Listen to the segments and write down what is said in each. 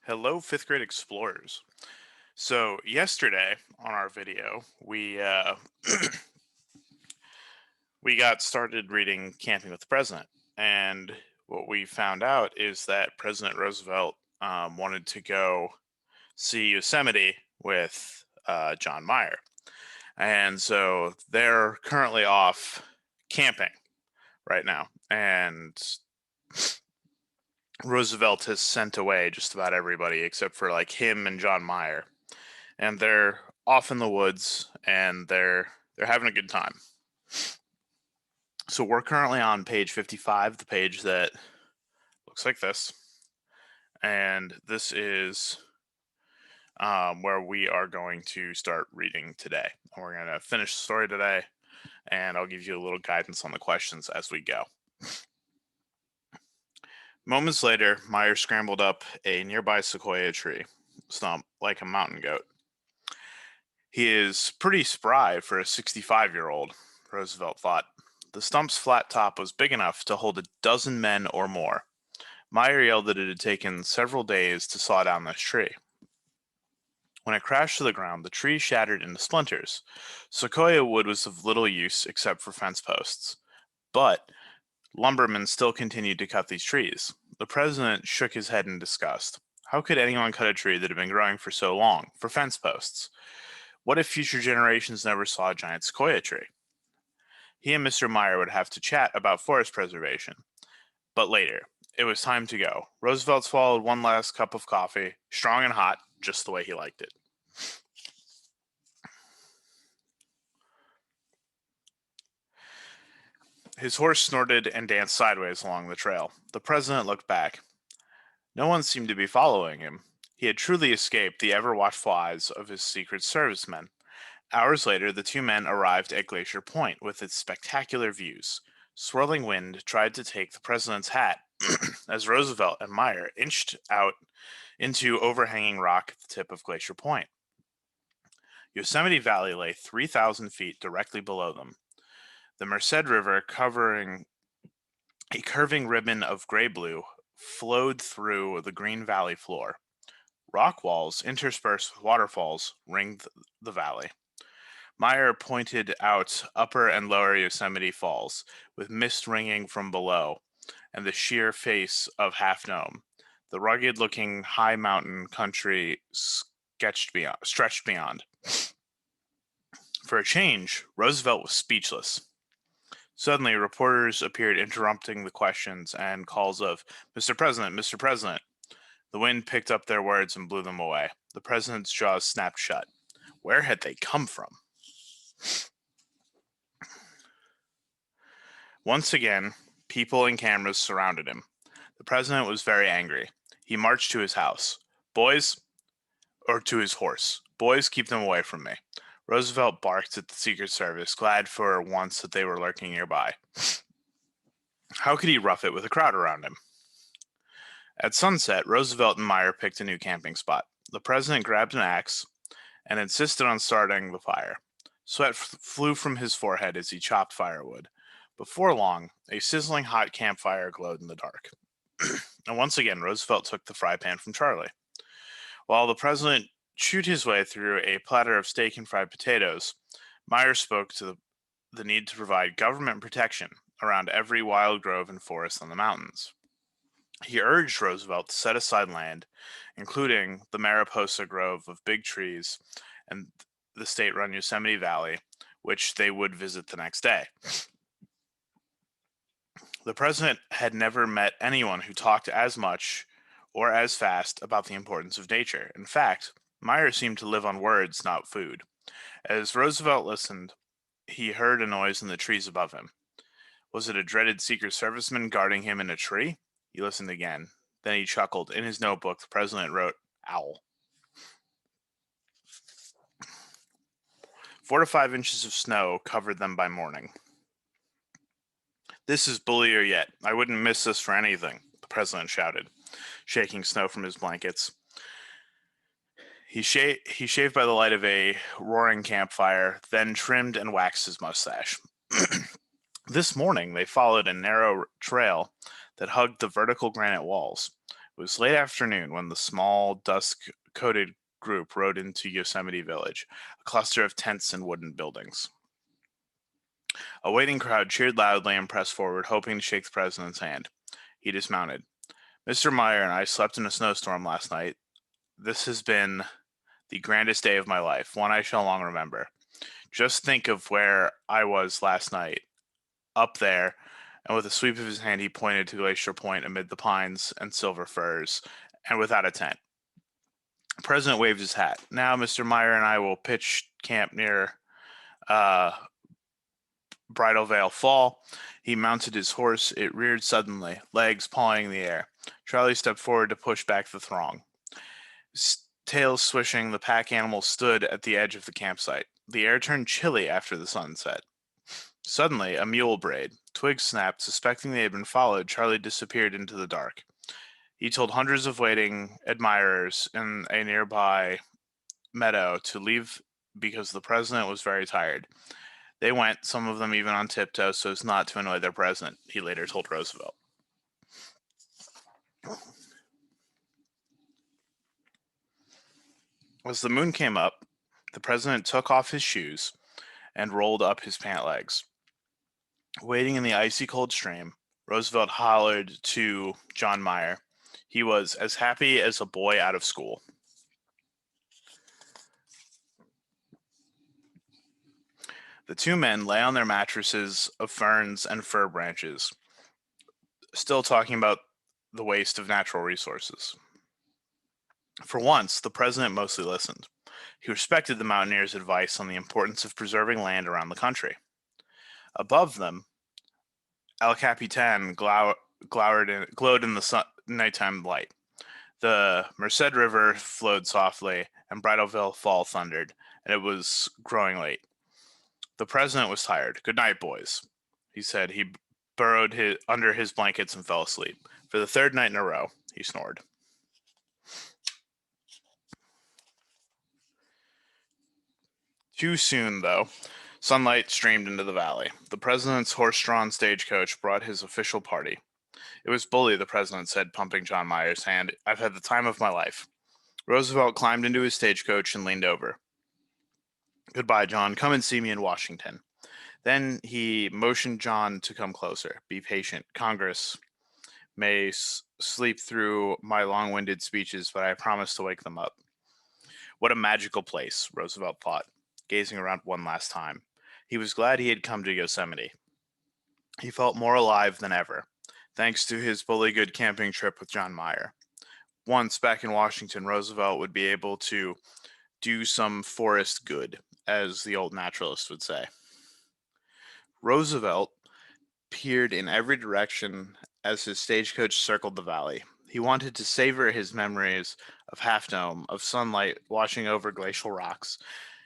Hello, fifth grade explorers. So yesterday on our video, we got started reading Camping with the President, and what we found out is that President Roosevelt wanted to go see Yosemite with John Mayer, and so they're currently off camping right now, and Roosevelt has sent away just about everybody except for like him and John Mayer, and they're off in the woods and they're having a good time. So we're currently on page 55, the page that looks like this, and this is where we are going to start reading today. We're going to finish the story today, and I'll give you a little guidance on the questions as we go. Moments later, Meyer scrambled up a nearby sequoia tree stump like a mountain goat. He is pretty spry for a 65-year-old, Roosevelt thought. The stump's flat top was big enough to hold a dozen men or more. Meyer yelled that it had taken several days to saw down this tree. When it crashed to the ground, the tree shattered into splinters. Sequoia wood was of little use except for fence posts. But lumbermen still continued to cut these trees. The president shook his head in disgust. How could anyone cut a tree that had been growing for so long, for fence posts? What if future generations never saw a giant sequoia tree? He and Mr. Meyer would have to chat about forest preservation. But later, it was time to go. Roosevelt swallowed one last cup of coffee, strong and hot, just the way he liked it. His horse snorted and danced sideways along the trail. The president looked back. No one seemed to be following him. He had truly escaped the ever-watchful eyes of his Secret Service men. Hours later, the two men arrived at Glacier Point with its spectacular views. Swirling wind tried to take the president's hat as Roosevelt and Meyer inched out into overhanging rock at the tip of Glacier Point. Yosemite Valley lay 3,000 feet directly below them. The Merced River, covering a curving ribbon of gray-blue, flowed through the green valley floor. Rock walls, interspersed with waterfalls, ringed the valley. Meyer pointed out Upper and Lower Yosemite Falls, with mist ringing from below, and the sheer face of Half Dome. The rugged-looking high mountain country stretched beyond. For a change, Roosevelt was speechless. Suddenly, reporters appeared interrupting the questions and calls of, "Mr. President, Mr. President." The wind picked up their words and blew them away. The president's jaws snapped shut. Where had they come from? Once again, people and cameras surrounded him. The president was very angry. He marched to his house. To his horse. Boys, keep them away from me. Roosevelt barked at the Secret Service, glad for once that they were lurking nearby. How could he rough it with a crowd around him? At sunset, Roosevelt and Meyer picked a new camping spot. The president grabbed an axe and insisted on starting the fire. Sweat flew from his forehead as he chopped firewood. Before long, a sizzling hot campfire glowed in the dark. And once again, Roosevelt took the fry pan from Charlie. While the president chewed his way through a platter of steak and fried potatoes, Meyer spoke to the need to provide government protection around every wild grove and forest on the mountains. He urged Roosevelt to set aside land, including the Mariposa Grove of big trees and the state-run Yosemite Valley, which they would visit the next day. The president had never met anyone who talked as much or as fast about the importance of nature. In fact, Meyer seemed to live on words, not food. As Roosevelt listened, he heard a noise in the trees above him. Was it a dreaded Secret Serviceman guarding him in a tree? He listened again. Then he chuckled. In his notebook, the president wrote, "Owl." 4 to 5 inches of snow covered them by morning. "This is bullier yet. I wouldn't miss this for anything," the president shouted, shaking snow from his blankets. He shaved by the light of a roaring campfire, then trimmed and waxed his mustache. This morning, they followed a narrow trail that hugged the vertical granite walls. It was late afternoon when the small, dusk-coated group rode into Yosemite Village, a cluster of tents and wooden buildings. A waiting crowd cheered loudly and pressed forward, hoping to shake the president's hand. He dismounted. Mr. Meyer and I slept in a snowstorm last night. This has been the grandest day of my life, one I shall long remember. Just think of where I was last night, up there, and with a sweep of his hand he pointed to Glacier Point amid the pines and silver firs, and without a tent. The president waved his hat. Now Mr. Meyer and I will pitch camp near uh, Bridal Veil Fall. He mounted his horse. It reared suddenly, legs pawing the air. Charlie stepped forward to push back the throng. Tails swishing, the pack animal stood at the edge of the campsite. The air turned chilly after the sun set. Suddenly, a mule brayed. Twigs snapped. Suspecting they had been followed, Charlie disappeared into the dark. He told hundreds of waiting admirers in a nearby meadow to leave because the president was very tired. They went, some of them even on tiptoe, so as not to annoy their president, he later told Roosevelt. As the moon came up, the president took off his shoes and rolled up his pant legs. Wading in the icy cold stream, Roosevelt hollered to John Meyer. He was as happy as a boy out of school. The two men lay on their mattresses of ferns and fir branches, still talking about the waste of natural resources. For once, the president mostly listened. He respected the mountaineers' advice on the importance of preserving land around the country. Above them, El Capitan glowed in the nighttime light. The Merced River flowed softly, and Bridalveil Fall thundered, and it was growing late. The president was tired. "Good night, boys," he said. He burrowed under his blankets and fell asleep. For the third night in a row, he snored. Too soon, though, sunlight streamed into the valley. The president's horse-drawn stagecoach brought his official party. "It was bully," the president said, pumping John Meyer's hand. "I've had the time of my life." Roosevelt climbed into his stagecoach and leaned over. "Goodbye, John. Come and see me in Washington." Then he motioned John to come closer. "Be patient. Congress may sleep through my long-winded speeches, but I promise to wake them up." What a magical place, Roosevelt thought, gazing around one last time. He was glad he had come to Yosemite. He felt more alive than ever, thanks to his bully good camping trip with John Meyer. Once back in Washington, Roosevelt would be able to do some forest good, as the old naturalist would say. Roosevelt peered in every direction as his stagecoach circled the valley. He wanted to savor his memories of Half Dome, of sunlight washing over glacial rocks,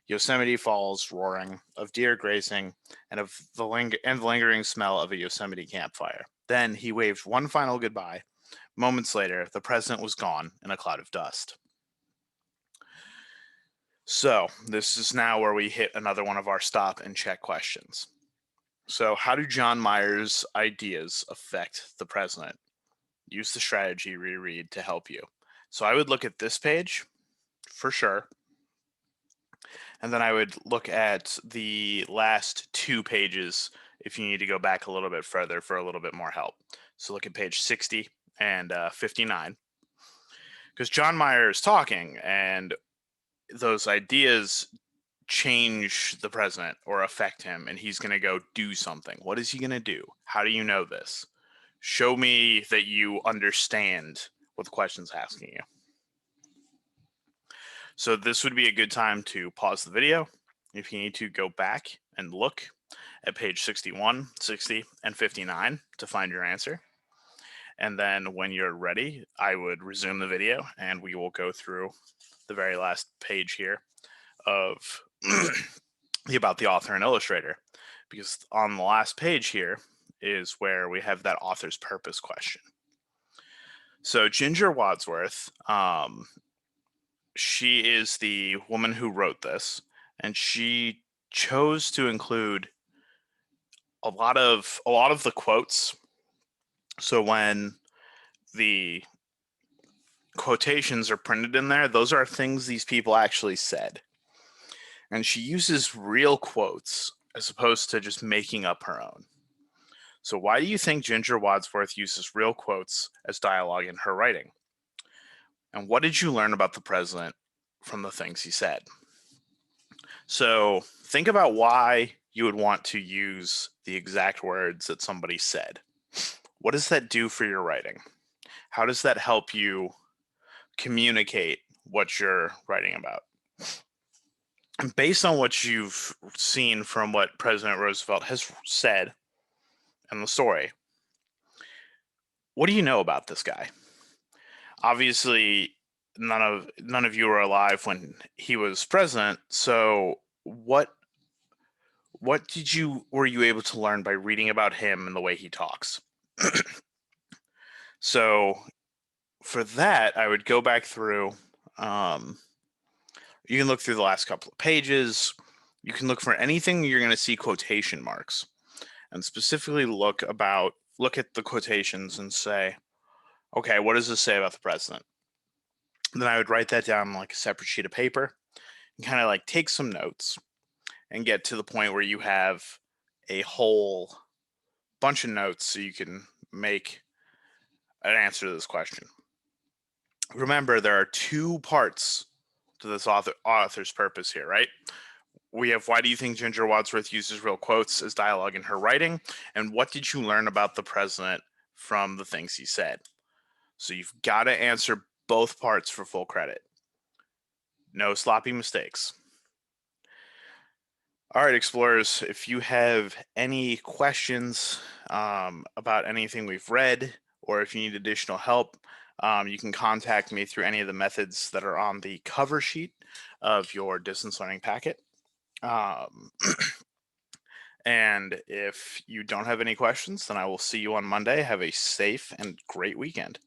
Yosemite Falls roaring, of deer grazing, and of the lingering smell of a Yosemite campfire. Then he waved one final goodbye. Moments later, the president was gone in a cloud of dust. So, this is now where we hit another one of our stop and check questions. So, how do John Meyer's ideas affect the president? Use the strategy reread to help you. So, I would look at this page for sure. And then I would look at the last two pages if you need to go back a little bit further for a little bit more help. So, look at page 60 and 59. Because John Meyer is talking, and those ideas change the president or affect him, and he's going to go do something. What is he going to do? How do you know this? Show me that you understand what the question's asking you. So this would be a good time to pause the video. If you need to, go back and look at page 61, 60, and 59 to find your answer. And then when you're ready, I would resume the video and we will go through the very last page here of about the author and illustrator, because on the last page here is where we have that author's purpose question. So Ginger Wadsworth, she is the woman who wrote this, and she chose to include a lot of the quotes. So when the quotations are printed in there, those are things these people actually said. And she uses real quotes as opposed to just making up her own. So, why do you think Ginger Wadsworth uses real quotes as dialogue in her writing? And what did you learn about the president from the things he said? So, think about why you would want to use the exact words that somebody said. What does that do for your writing? How does that help you communicate what you're writing about? And based on what you've seen from what President Roosevelt has said in the story, what do you know about this guy? Obviously, none of you were alive when he was president, so what were you able to learn by reading about him and the way he talks? So for that, I would go back through. You can look through the last couple of pages. You can look for anything you're going to see quotation marks, and specifically look at the quotations and say, okay, what does this say about the president? Then I would write that down on like a separate sheet of paper and kind of like take some notes and get to the point where you have a whole bunch of notes so you can make an answer to this question. Remember, there are two parts to this author's purpose here, right? We have, why do you think Ginger Wadsworth uses real quotes as dialogue in her writing? And what did you learn about the president from the things he said? So you've got to answer both parts for full credit. No sloppy mistakes. All right, explorers, if you have any questions about anything we've read, or if you need additional help, you can contact me through any of the methods that are on the cover sheet of your distance learning packet. And if you don't have any questions, then I will see you on Monday. Have a safe and great weekend.